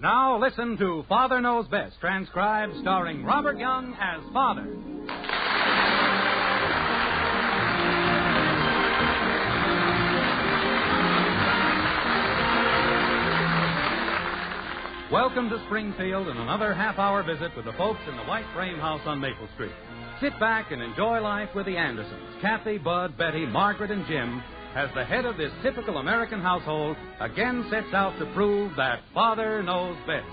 Now listen to Father Knows Best, transcribed starring Robert Young as Father. Welcome to Springfield and another half-hour visit with the folks in the White Frame House on Maple Street. Sit back and enjoy life with the Andersons. Kathy, Bud, Betty, Margaret, and Jim, as the head of this typical American household, again sets out to prove that Father knows best.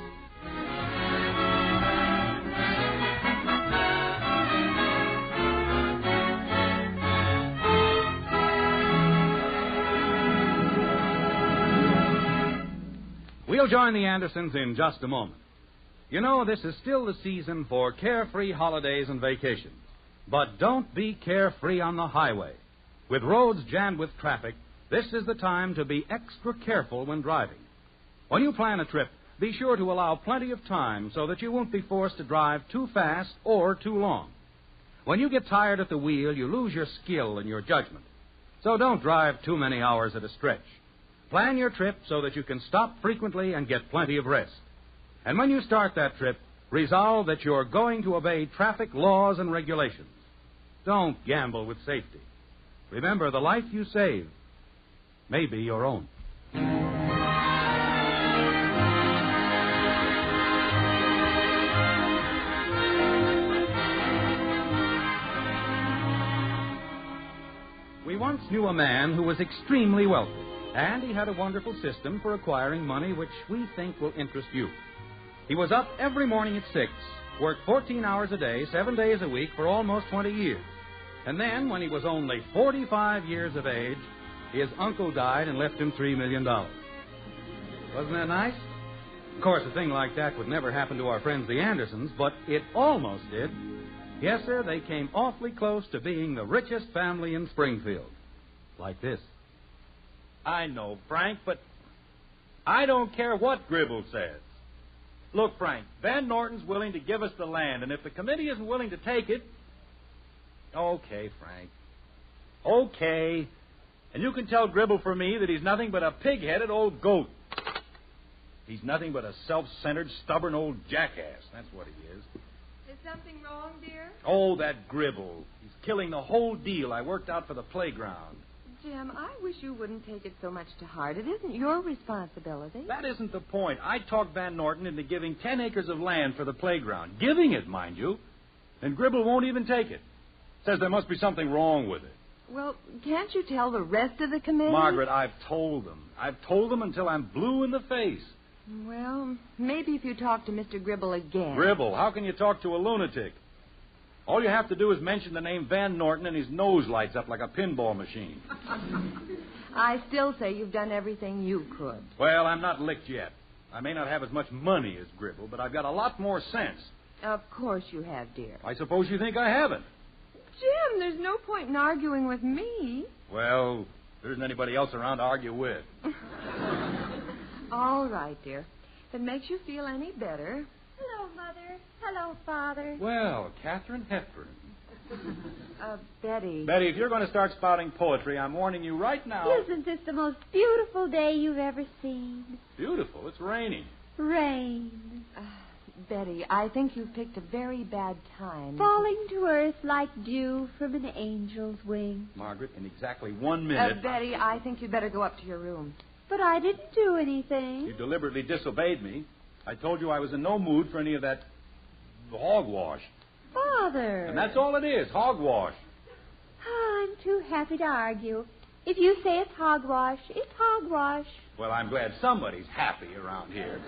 We'll join the Andersons in just a moment. You know, this is still the season for carefree holidays and vacations. But don't be carefree on the highway. With roads jammed with traffic, this is the time to be extra careful when driving. When you plan a trip, be sure to allow plenty of time so that you won't be forced to drive too fast or too long. When you get tired at the wheel, you lose your skill and your judgment. So don't drive too many hours at a stretch. Plan your trip so that you can stop frequently and get plenty of rest. And when you start that trip, resolve that you're going to obey traffic laws and regulations. Don't gamble with safety. Remember, the life you save may be your own. We once knew a man who was extremely wealthy, and he had a wonderful system for acquiring money which we think will interest you. He was up every morning at 6, worked 14 hours a day, 7 days a week for almost 20 years. And then, when he was only 45 years of age, his uncle died and left him $3 million. Wasn't that nice? Of course, a thing like that would never happen to our friends the Andersons, but it almost did. Yes, sir, they came awfully close to being the richest family in Springfield. Like this. I know, Frank, but I don't care what Gribble says. Look, Frank, Van Norton's willing to give us the land, and if the committee isn't willing to take it... Okay, Frank. Okay. And you can tell Gribble for me that he's nothing but a pig-headed old goat. He's nothing but a self-centered, stubborn old jackass. That's what he is. Is something wrong, dear? Oh, that Gribble. He's killing the whole deal I worked out for the playground. Jim, I wish you wouldn't take it so much to heart. It isn't your responsibility. That isn't the point. I talked Van Norton into giving 10 acres of land for the playground. Giving it, mind you. And Gribble won't even take it. Says there must be something wrong with it. Well, can't you tell the rest of the committee? Margaret, I've told them. I've told them until I'm blue in the face. Well, maybe if you talk to Mr. Gribble again. Gribble? How can you talk to a lunatic? All you have to do is mention the name Van Norton and his nose lights up like a pinball machine. I still say you've done everything you could. Well, I'm not licked yet. I may not have as much money as Gribble, but I've got a lot more sense. Of course you have, dear. I suppose you think I haven't. Jim, there's no point in arguing with me. Well, there isn't anybody else around to argue with. All right, dear. If it makes you feel any better. Hello, Mother. Hello, Father. Well, Catherine Hepburn. Betty. Betty, if you're going to start spouting poetry, I'm warning you right now. Isn't this the most beautiful day you've ever seen? Beautiful. It's raining. Rain. Betty, I think you've picked a very bad time. Falling to earth like dew from an angel's wing. Margaret, in exactly 1 minute... Betty, I think you'd better go up to your room. But I didn't do anything. You deliberately disobeyed me. I told you I was in no mood for any of that hogwash. Father. And that's all it is, hogwash. Oh, I'm too happy to argue. If you say it's hogwash, it's hogwash. Well, I'm glad somebody's happy around here.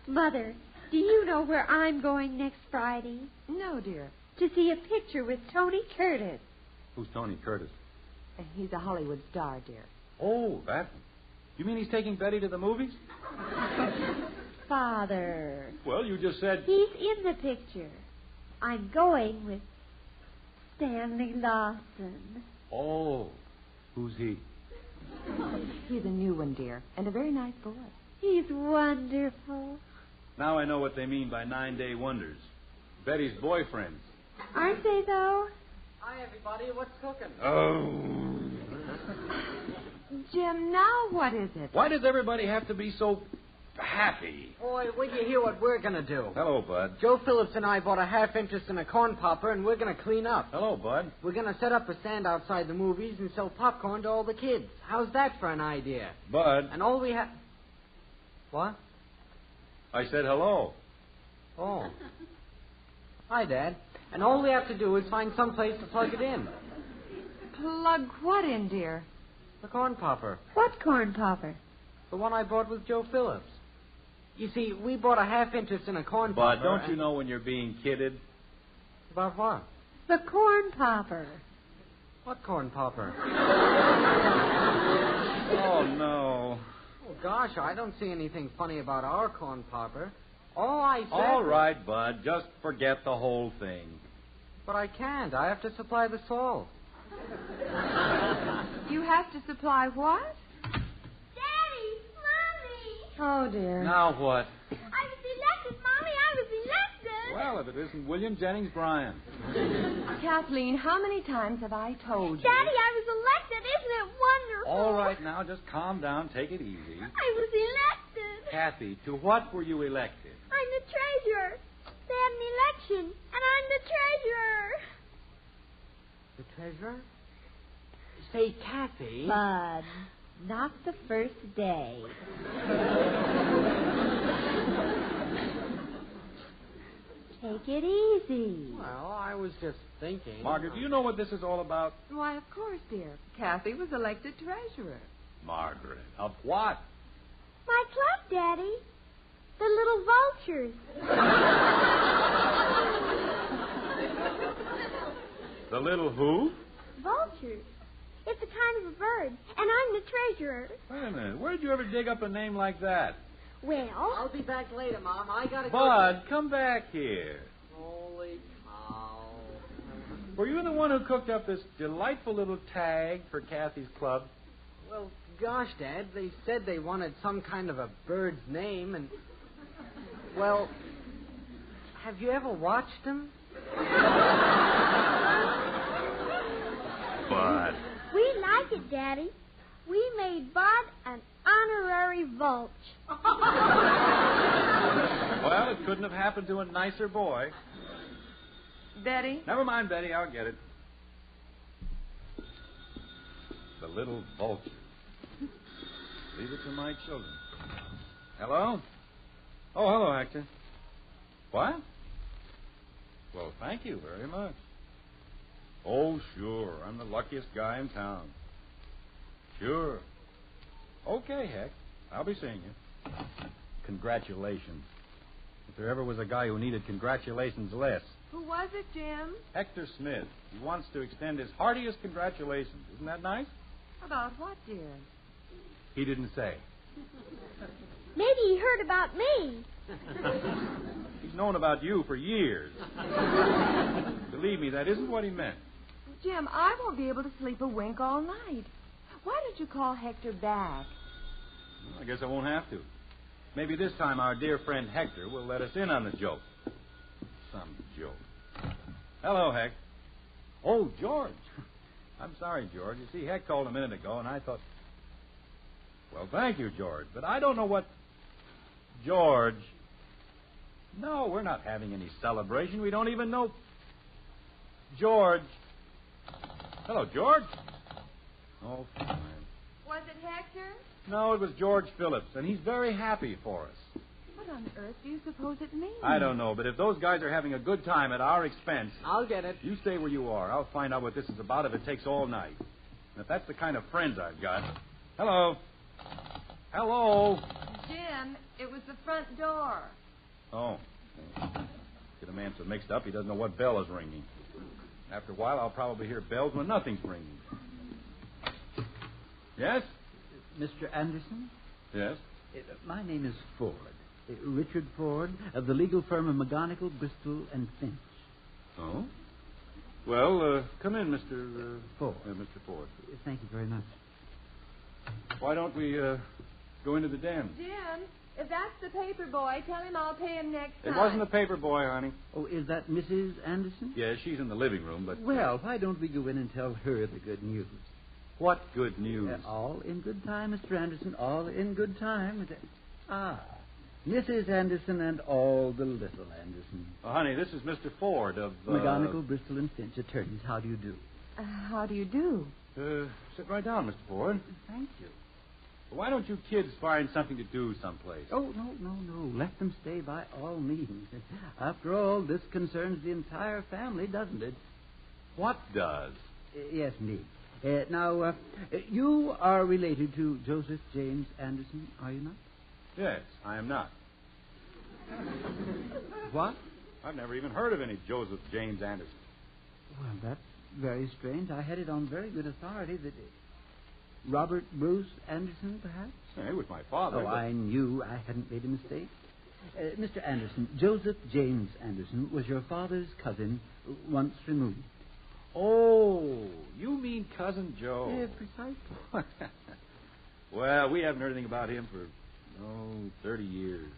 Mother, do you know where I'm going next Friday? No, dear. To see a picture with Tony Curtis. Who's Tony Curtis? He's a Hollywood star, dear. Oh, that one. You mean he's taking Betty to the movies? Father. Well, you just said... He's in the picture. I'm going with Stanley Lawson. Oh, who's he? He's a new one, dear, and a very nice boy. He's wonderful. Now I know what they mean by 9-day wonders. Betty's boyfriends. Aren't they, though? Hi, everybody. What's cooking? Oh. Jim, now what is it? Why does everybody have to be so Happy. Boy, will you hear what we're going to do? Hello, Bud. Joe Phillips and I bought a half interest in a corn popper, and we're going to clean up. Hello, Bud. We're going to set up a stand outside the movies and sell popcorn to all the kids. How's that for an idea? Bud. And all we have... What? I said hello. Oh. Hi, Dad. And all we have to do is find some place to plug it in. Plug what in, dear? The corn popper. What corn popper? The one I bought with Joe Phillips. You see, we bought a half interest in a corn popper. Bud, don't you know when you're being kidded? About what? The corn popper. What corn popper? Oh, no. Oh, gosh, I don't see anything funny about our corn popper. All I said... All right, Bud. Just forget the whole thing. But I can't. I have to supply the salt. You have to supply what? Daddy! Mommy! Oh, dear. Now what? I was elected, Mommy! I was elected! Well, if it isn't William Jennings Bryan. Kathleen, how many times have I told you? Daddy, I was elected! Isn't it wonderful? All right, now just calm down. Take it easy. I was elected! Kathy, to what were you elected? I'm the treasurer. They had an election, and I'm the treasurer. The treasurer? Say, Kathy... Bud, not the first day. Take it easy. Well, I was just thinking... Margaret, do you know what this is all about? Why, of course, dear. Kathy was elected treasurer. Margaret, of what? My club, Daddy. The little vultures. The little who? Vultures. It's a kind of a bird, and I'm the treasurer. Wait a minute. Where'd you ever dig up a name like that? Well, I'll be back later, Mom. I gotta go... Bud, come back here. Holy cow. Were you the one who cooked up this delightful little tag for Kathy's club? Well, gosh, Dad, they said they wanted some kind of a bird's name, and... Well, have you ever watched them? Bud. we like it, Daddy. We made Bud an honorary vulture. Well, it couldn't have happened to a nicer boy. Betty? Never mind, Betty. I'll get it. The little vulture. Leave it to my children. Hello? Oh, hello, Hector. What? Well, thank you very much. Oh, sure. I'm the luckiest guy in town. Sure. Okay, Heck. I'll be seeing you. Congratulations. If there ever was a guy who needed congratulations less. Who was it, Jim? Hector Smith. He wants to extend his heartiest congratulations. Isn't that nice? About what, dear? He didn't say. Maybe he heard about me. He's known about you for years. Believe me, that isn't what he meant. Jim, I won't be able to sleep a wink all night. Why don't you call Hector back? Well, I guess I won't have to. Maybe this time our dear friend Hector will let us in on the joke. Some joke. Hello, Heck. Oh, George. I'm sorry, George. You see, Heck called a minute ago, and I thought... Well, thank you, George, but I don't know what... George. No, we're not having any celebration. We don't even know... George. Hello, George. Oh, fine. Was it Hector? No, it was George Phillips, and he's very happy for us. What on earth do you suppose it means? I don't know, but if those guys are having a good time at our expense... I'll get it. You stay where you are. I'll find out what this is about if it takes all night. And if that's the kind of friends I've got... Hello. Hello. Jim, it was the front door. Oh. Get a man so mixed up he doesn't know what bell is ringing. After a while, I'll probably hear bells when nothing's ringing. Yes? Mr. Anderson? Yes? My name is Ford. Richard Ford, of the legal firm of McGonigal, Bristol, and Finch. Oh? Well, come in, Mr. Ford. Mr. Ford. Thank you very much. Why don't we go into the den? Jim, if that's the paper boy, tell him I'll pay him next time. It wasn't the paper boy, honey. Oh, is that Mrs. Anderson? Yeah, she's in the living room, but... Well, why don't we go in and tell her the good news? What good news? All in good time, Mr. Anderson. All in good time. Mrs. Anderson and all the little Anderson. Oh, honey, this is Mr. Ford of... McGonigal, Bristol, and Finch, attorneys. How do you do? How do you do? Sit right down, Mr. Ford. Thank you. Why don't you kids find something to do someplace? Oh, no. Let them stay by all means. After all, this concerns the entire family, doesn't it? What does? Yes, indeed. Now, you are related to Joseph James Anderson, are you not? Yes, I am not. What? I've never even heard of any Joseph James Anderson. Well, that's very strange. I had it on very good authority that Robert Bruce Anderson, perhaps? Hey, with my father. Oh, I knew I hadn't made a mistake. Mr. Anderson, Joseph James Anderson was your father's cousin, once removed. Oh, you mean Cousin Joe. Yeah, precisely. Well, we haven't heard anything about him for, 30 years.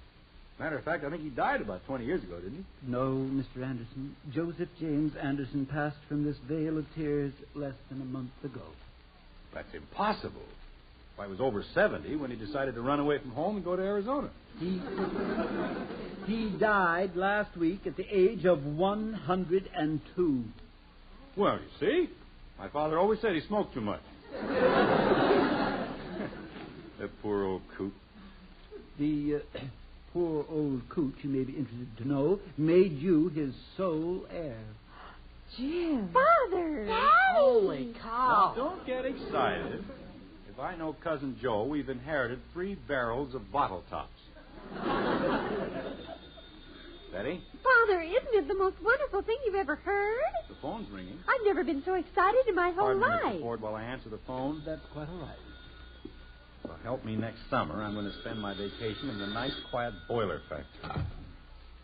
Matter of fact, I think he died about 20 years ago, didn't he? No, Mr. Anderson. Joseph James Anderson passed from this vale of tears less than a month ago. That's impossible. I was over 70 when he decided to run away from home and go to Arizona. He died last week at the age of 102. Well, you see, my father always said he smoked too much. That poor old coot. The poor old coot, you may be interested to know, made you his sole heir. Jim. Father! Daddy! Holy cow. Now, don't get excited. If I know Cousin Joe, we've inherited 3 barrels of bottle tops. Betty? Father, isn't it the most wonderful thing you've ever heard? The phone's ringing. I've never been so excited in my whole Pardon me, life. Mr. Ford, while I answer the phone. That's quite all right. Well, help me next summer. I'm going to spend my vacation in the nice, quiet boiler factory.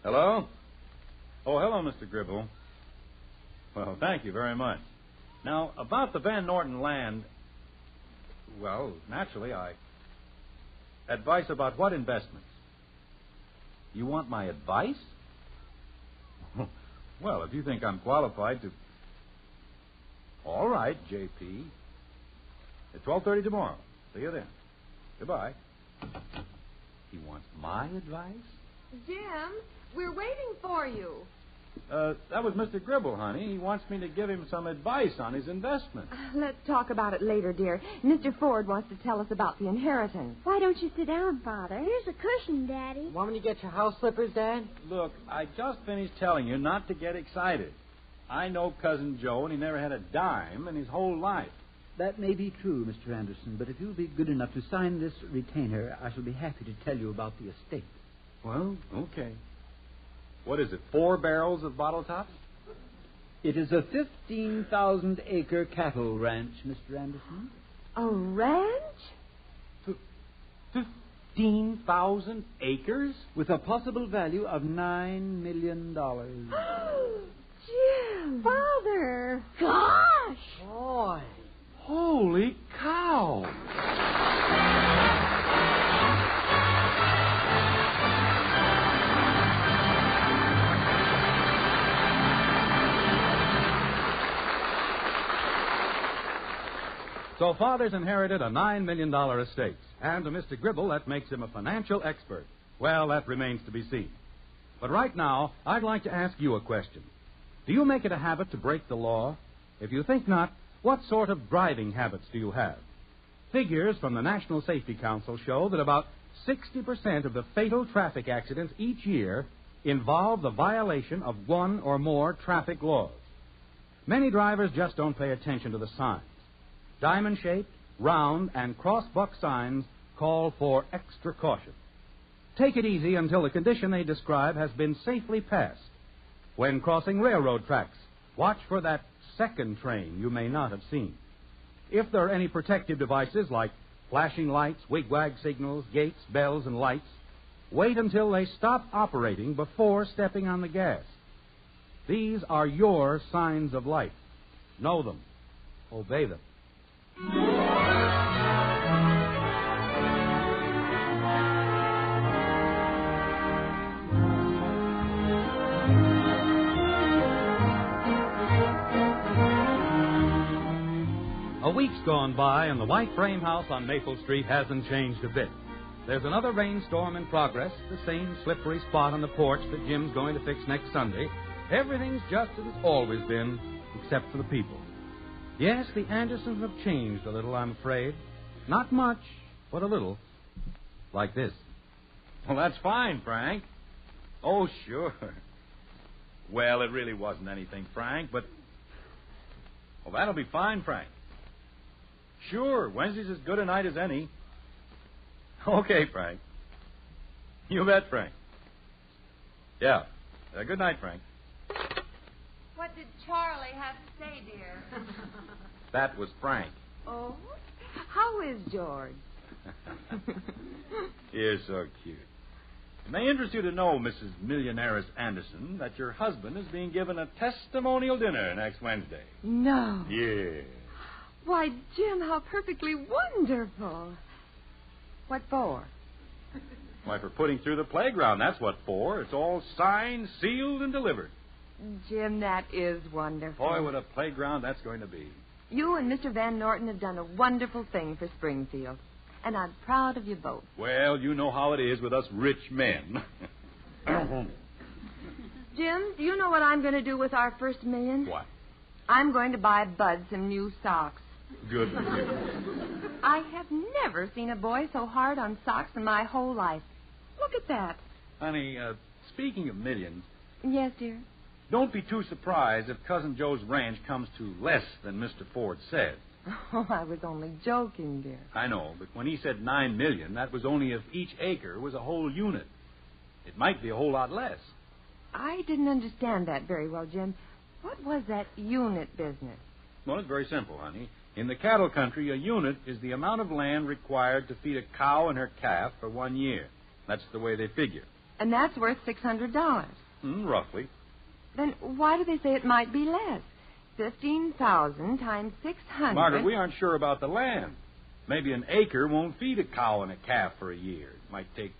Hello? Oh, hello, Mr. Gribble. Well, thank you very much. Now, about the Van Norton land, well, naturally, Advice about what investments? You want my advice? Well, if you think I'm qualified to... All right, J.P. At 12:30 tomorrow. See you then. Goodbye. He wants my advice? Jim, we're waiting for you. That was Mr. Gribble, honey. He wants me to give him some advice on his investment. Let's talk about it later, dear. Mr. Ford wants to tell us about the inheritance. Why don't you sit down, Father? Here's a cushion, Daddy. Want me to get your house slippers, Dad? Look, I just finished telling you not to get excited. I know Cousin Joe, and he never had a dime in his whole life. That may be true, Mr. Anderson, but if you'll be good enough to sign this retainer, I shall be happy to tell you about the estate. Well, okay. What is it, 4 barrels of bottle tops? It is a 15,000-acre cattle ranch, Mr. Anderson. A ranch? 15,000 acres? With a possible value of $9 million. Jim! Father! Gosh! Boy. Holy cow! So Father's inherited a $9 million estate. And to Mr. Gribble, that makes him a financial expert. Well, that remains to be seen. But right now, I'd like to ask you a question. Do you make it a habit to break the law? If you think not, what sort of driving habits do you have? Figures from the National Safety Council show that about 60% of the fatal traffic accidents each year involve the violation of one or more traffic laws. Many drivers just don't pay attention to the signs. Diamond-shaped, round, and cross-buck signs call for extra caution. Take it easy until the condition they describe has been safely passed. When crossing railroad tracks, watch for that second train you may not have seen. If there are any protective devices like flashing lights, wigwag signals, gates, bells, and lights, wait until they stop operating before stepping on the gas. These are your signs of life. Know them. Obey them. A week's gone by, and the white frame house on Maple Street hasn't changed a bit. There's another rainstorm in progress, the same slippery spot on the porch that Jim's going to fix next Sunday. Everything's just as it's always been, except for the people. Yes, the Andersons have changed a little, I'm afraid. Not much, but a little. Like this. Well, that's fine, Frank. Oh, sure. Well, it really wasn't anything, Frank, but... Well, that'll be fine, Frank. Sure, Wednesday's as good a night as any. Okay, Frank. You bet, Frank. Yeah. Good night, Frank. What did Charlie have to say, dear? That was Frank. Oh? How is George? You're so cute. It may interest you to know, Mrs. Millionaires Anderson, that your husband is being given a testimonial dinner next Wednesday. No. Yeah. Why, Jim, how perfectly wonderful. What for? Why, for putting through the playground, that's what for. It's all signed, sealed, and delivered. Jim, that is wonderful. Boy, what a playground that's going to be. You and Mr. Van Norton have done a wonderful thing for Springfield. And I'm proud of you both. Well, you know how it is with us rich men. Jim, do you know what I'm going to do with our first $1 million? What? I'm going to buy Bud some new socks. Good for you. I have never seen a boy so hard on socks in my whole life. Look at that. Honey, speaking of millions, Yes, dear. don't be too surprised if Cousin Joe's ranch comes to less than Mr. Ford said. Oh, I was only joking, dear. I know, but when he said $9 million, that was only if each acre was a whole unit. It might be a whole lot less. I didn't understand that very well, Jim. What was that unit business? Well, it's very simple, honey. In the cattle country, a unit is the amount of land required to feed a cow and her calf for 1 year. That's the way they figure. And that's worth $600. Roughly. Then why do they say it might be less? 15,000 times 600. Margaret, we aren't sure about the land. Maybe an acre won't feed a cow and a calf for a year. It might take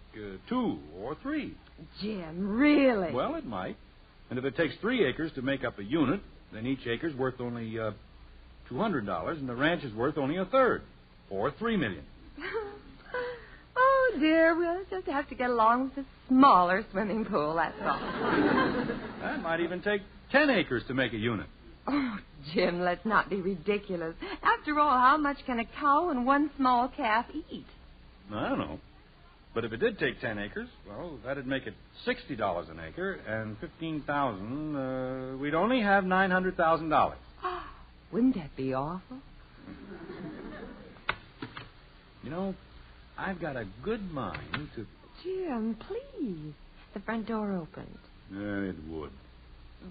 2 or 3. Jim, really? Well, it might. And if it takes 3 acres to make up a unit, then each acre's worth only $200, and the ranch is worth only a third, or $3 million. Oh, dear, we'll just have to get along with a smaller swimming pool, that's all. That might even take 10 acres to make a unit. Oh, Jim, let's not be ridiculous. After all, how much can a cow and one small calf eat? I don't know. But if it did take 10 acres, well, that'd make it $60 an acre, and 15,000, we'd only have $900,000. Wouldn't that be awful? You know, I've got a good mind to... Jim, please. The front door opened. It would.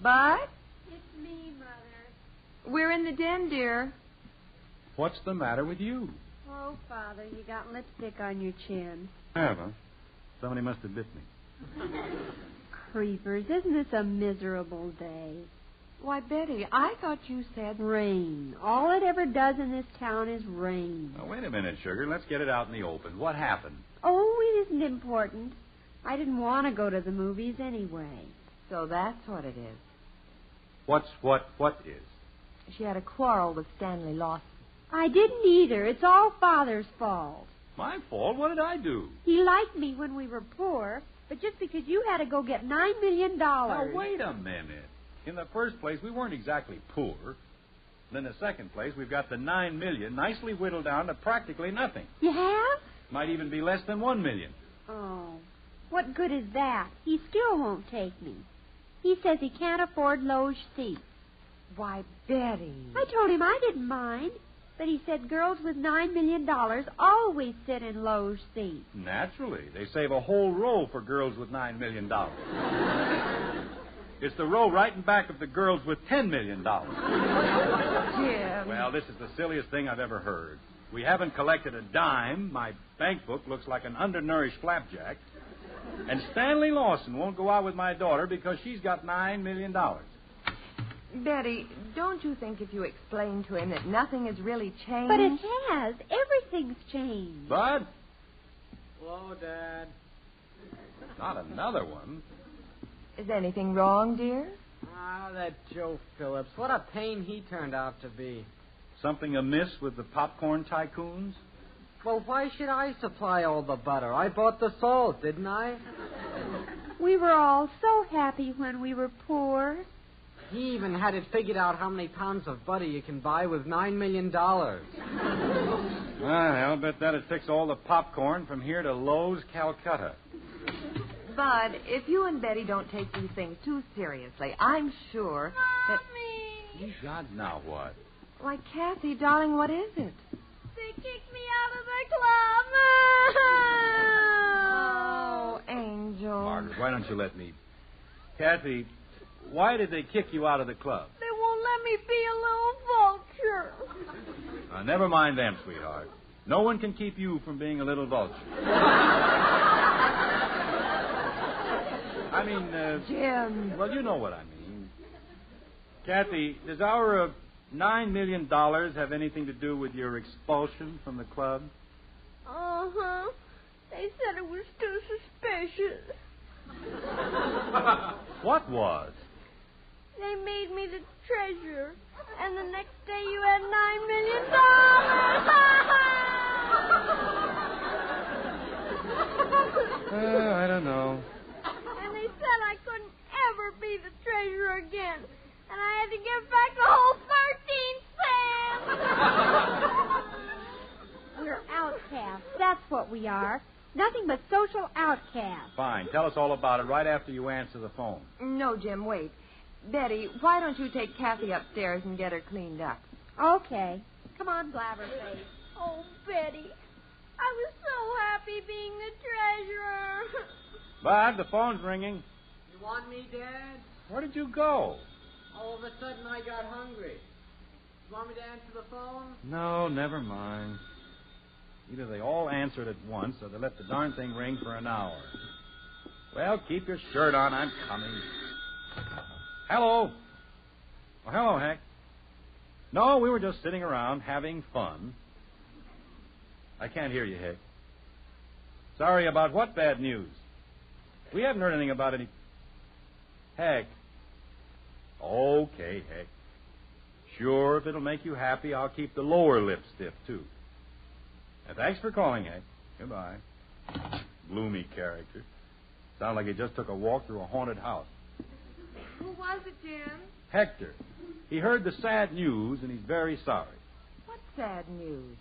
Bud? It's me, Mother. We're in the den, dear. What's the matter with you? Oh, Father, you got lipstick on your chin. Have I? Somebody must have bit me. Creepers, isn't this a miserable day? Why, Betty, I thought you said... Rain. All it ever does in this town is rain. Now, wait a minute, Sugar. Let's get it out in the open. What happened? Oh, it isn't important. I didn't want to go to the movies anyway. So that's what it is. What is? She had a quarrel with Stanley Lawson. I didn't either. It's all Father's fault. My fault? What did I do? He liked me when we were poor, but just because you had to go get $9 million. Now, wait a minute. In the first place, we weren't exactly poor. Then in the second place, we've got the $9 million nicely whittled down to practically nothing. You have? Might even be less than $1 million. Oh, what good is that? He still won't take me. He says he can't afford Loge seats. Why, Betty. I told him I didn't mind, but he said girls with $9 million always sit in Loge seats. Naturally. They save a whole row for girls with $9 million. It's the row right in back of the girls with $10 million. Jim. Well, this is the silliest thing I've ever heard. We haven't collected a dime. My bank book looks like an undernourished flapjack. And Stanley Lawson won't go out with my daughter because she's got $9 million. Betty, don't you think if you explain to him that nothing has really changed? But it has. Everything's changed. Bud? Hello, Dad. Not another one. Is anything wrong, dear? Ah, that Joe Phillips. What a pain he turned out to be. Something amiss with the popcorn tycoons? Well, why should I supply all the butter? I bought the salt, didn't I? We were all so happy when we were poor. He even had it figured out how many pounds of butter you can buy with $9 million. I'll bet that'd fix all the popcorn from here to Lowe's, Calcutta. Bud, if you and Betty don't take these things too seriously, I'm sure that... You God, now what? Why, Kathy, darling, what is it? They kicked me out of the club. Oh, Angel. Margaret, why don't you let me... Kathy, why did they kick you out of the club? They won't let me be a little vulture. Never mind them, sweetheart. No one can keep you from being a little vulture. I mean, Jim. Well, you know what I mean. Kathy, does our $9 million have anything to do with your expulsion from the club? Uh-huh. They said it was too suspicious. What was? They made me the treasurer, and the next day you had $9 million. I don't know. And they said I couldn't ever be the treasurer again, and I had to give back the whole 13 cents. We're outcasts. That's what we are. Nothing but social outcasts. Fine. Tell us all about it right after you answer the phone. No, Jim, wait. Betty, why don't you take Kathy upstairs and get her cleaned up? Okay. Come on, Blabberface. Oh, Betty. I was so happy being the treasurer. Bud, the phone's ringing. You want me, Dad? Where did you go? All of a sudden, I got hungry. You want me to answer the phone? No, never mind. Either they all answered at once or they let the darn thing ring for an hour. Well, keep your shirt on. I'm coming. Hello. Oh, hello, Heck. No, we were just sitting around having fun. I can't hear you, Heck. Sorry, about what bad news? We haven't heard anything about any... Heck. Okay, Heck. Sure, if it'll make you happy, I'll keep the lower lip stiff, too. And thanks for calling, Heck. Goodbye. Gloomy character. Sound like he just took a walk through a haunted house. Who was it, Jim? Hector. He heard the sad news, and he's very sorry. What sad news?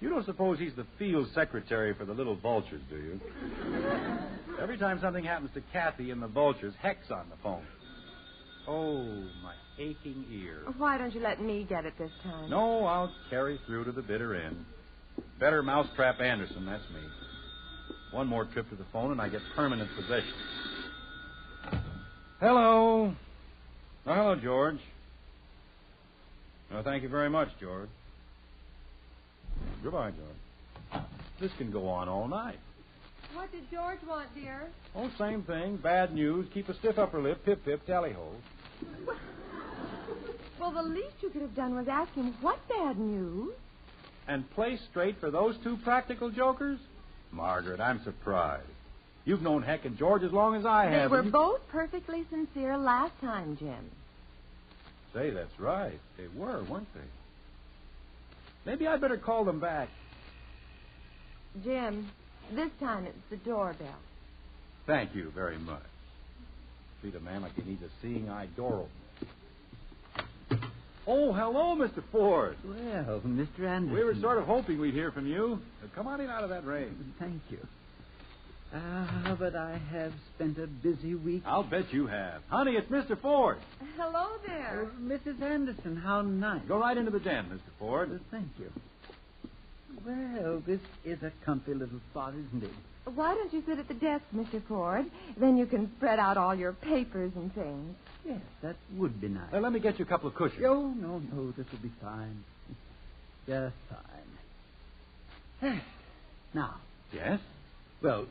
You don't suppose he's the field secretary for the little vultures, do you? Every time something happens to Kathy and the vultures, Heck's on the phone. Oh, my aching ear. Why don't you let me get it this time? No, I'll carry through to the bitter end. Better Mousetrap Anderson, that's me. One more trip to the phone, and I get permanent possession. Hello. Oh, hello, George. Oh, thank you very much, George. Goodbye, George. This can go on all night. What did George want, dear? Oh, same thing. Bad news. Keep a stiff upper lip. Pip, pip, tally-ho. Well, the least you could have done was ask him what bad news. And play straight for those two practical jokers? Margaret, I'm surprised. You've known Heck and George as long as I have. They were both perfectly sincere last time, Jim. Say, that's right. They were, weren't they? Maybe I'd better call them back. Jim, this time it's the doorbell. Thank you very much. Treat a man like he needs a seeing-eye door opener. Oh, hello, Mr. Ford. Well, Mr. Anderson. We were sort of hoping we'd hear from you. Come on in out of that rain. Thank you. But I have spent a busy week. I'll bet you have. Honey, it's Mr. Ford. Hello there. Mrs. Anderson, how nice. Go right into the den, Mr. Ford. Thank you. Well, this is a comfy little spot, isn't it? Why don't you sit at the desk, Mr. Ford? Then you can spread out all your papers and things. Yes, that would be nice. Let me get you a couple of cushions. Oh, no, this will be fine. Just fine. Now. Yes? Well,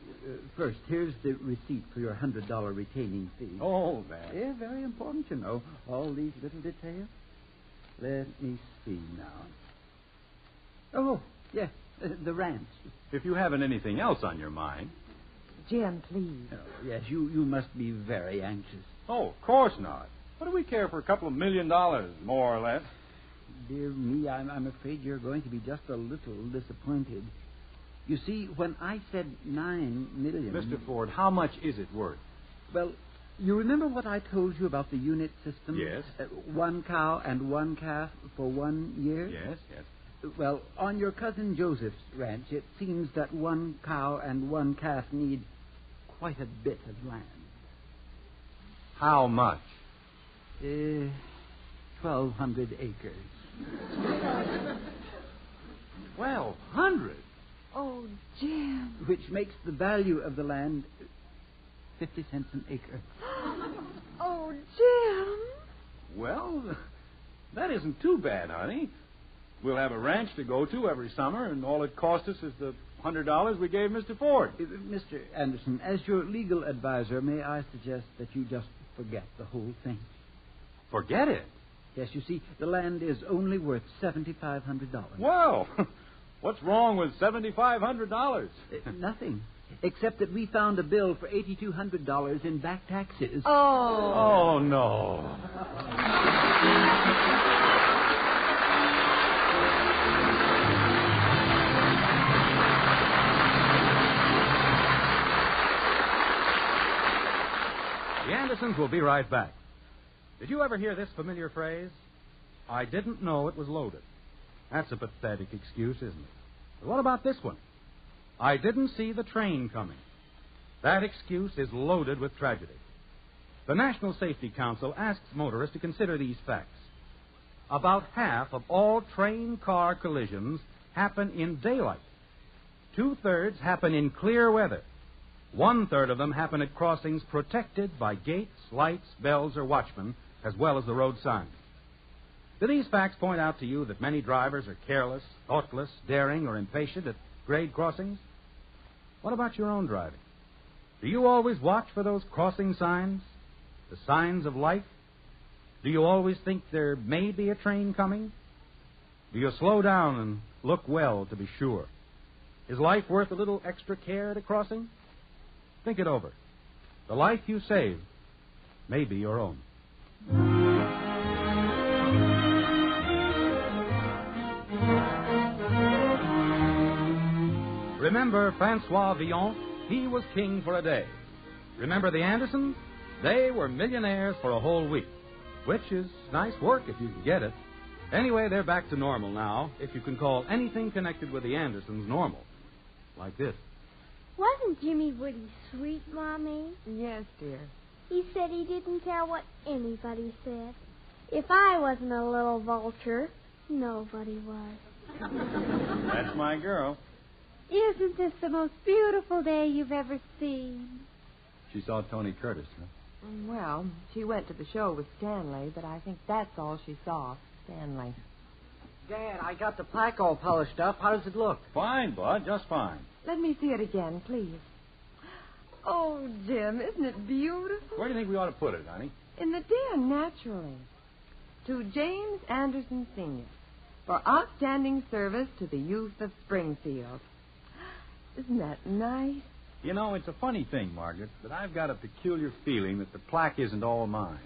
first, here's the receipt for your $100 retaining fee. Oh, that. Yeah, very important, you know, all these little details. Let me see now. Oh, yes, the ranch. If you haven't anything else on your mind. Jim, please. Oh, yes, you must be very anxious. Oh, of course not. What do we care for a couple of $1 million, more or less? Dear me, I'm afraid you're going to be just a little disappointed. You see, when I said 9 million... Mr. Ford, how much is it worth? Well, you remember what I told you about the unit system? Yes. 1 cow and 1 calf for 1 year? Yes. Well, on your cousin Joseph's ranch, it seems that 1 cow and 1 calf need quite a bit of land. How much? 1,200 acres. 1,200? Oh, Jim. Which makes the value of the land 50 cents an acre. Oh, Jim. Well, that isn't too bad, honey. We'll have a ranch to go to every summer, and all it cost us is the $100 we gave Mr. Ford. Mr. Anderson, as your legal advisor, may I suggest that you just forget the whole thing? Forget it? Yes, you see, the land is only worth $7,500. Well, what's wrong with $7,500? Nothing, except that we found a bill for $8,200 in back taxes. Oh, no. The Andersons will be right back. Did you ever hear this familiar phrase? I didn't know it was loaded. That's a pathetic excuse, isn't it? But what about this one? I didn't see the train coming. That excuse is loaded with tragedy. The National Safety Council asks motorists to consider these facts. About half of all train-car collisions happen in daylight. 2/3 happen in clear weather. 1/3 of them happen at crossings protected by gates, lights, bells, or watchmen, as well as the road signs. Do these facts point out to you that many drivers are careless, thoughtless, daring, or impatient at grade crossings? What about your own driving? Do you always watch for those crossing signs, the signs of life? Do you always think there may be a train coming? Do you slow down and look well to be sure? Is life worth a little extra care at a crossing? Think it over. The life you save may be your own. Remember Francois Villon? He was king for a day. Remember the Andersons? They were millionaires for a whole week, which is nice work if you can get it. Anyway, they're back to normal now, if you can call anything connected with the Andersons normal. Like this. Wasn't Jimmy Woody sweet, Mommy? Yes, dear. He said he didn't care what anybody said. If I wasn't a little vulture, nobody was. That's my girl. Isn't this the most beautiful day you've ever seen? She saw Tony Curtis, huh? Well, she went to the show with Stanley, but I think that's all she saw, Stanley. Dad, I got the plaque all polished up. How does it look? Fine, Bud, just fine. Let me see it again, please. Oh, Jim, isn't it beautiful? Where do you think we ought to put it, honey? In the den, naturally. To James Anderson, Sr., for outstanding service to the youth of Springfield. Isn't that nice? You know, it's a funny thing, Margaret, but I've got a peculiar feeling that the plaque isn't all mine.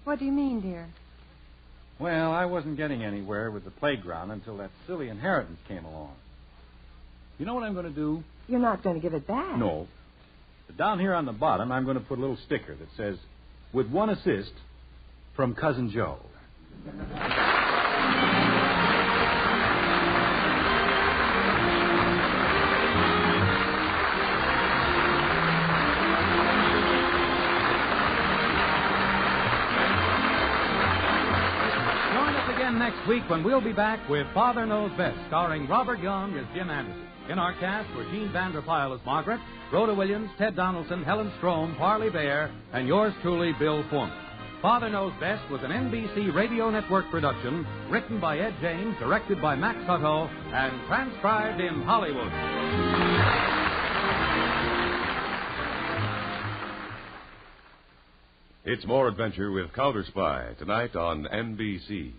What do you mean, dear? Well, I wasn't getting anywhere with the playground until that silly inheritance came along. You know what I'm going to do? You're not going to give it back. No. But down here on the bottom, I'm going to put a little sticker that says, with one assist from Cousin Joe. Next week when we'll be back with Father Knows Best, starring Robert Young as Jim Anderson. In our cast were Jean Vanderpyle as Margaret, Rhoda Williams, Ted Donaldson, Helen Strome, Parley Bear, and yours truly, Bill Foreman. Father Knows Best was an NBC Radio Network production, written by Ed James, directed by Max Hutto, and transcribed in Hollywood. It's more adventure with Counter Spy tonight on NBC.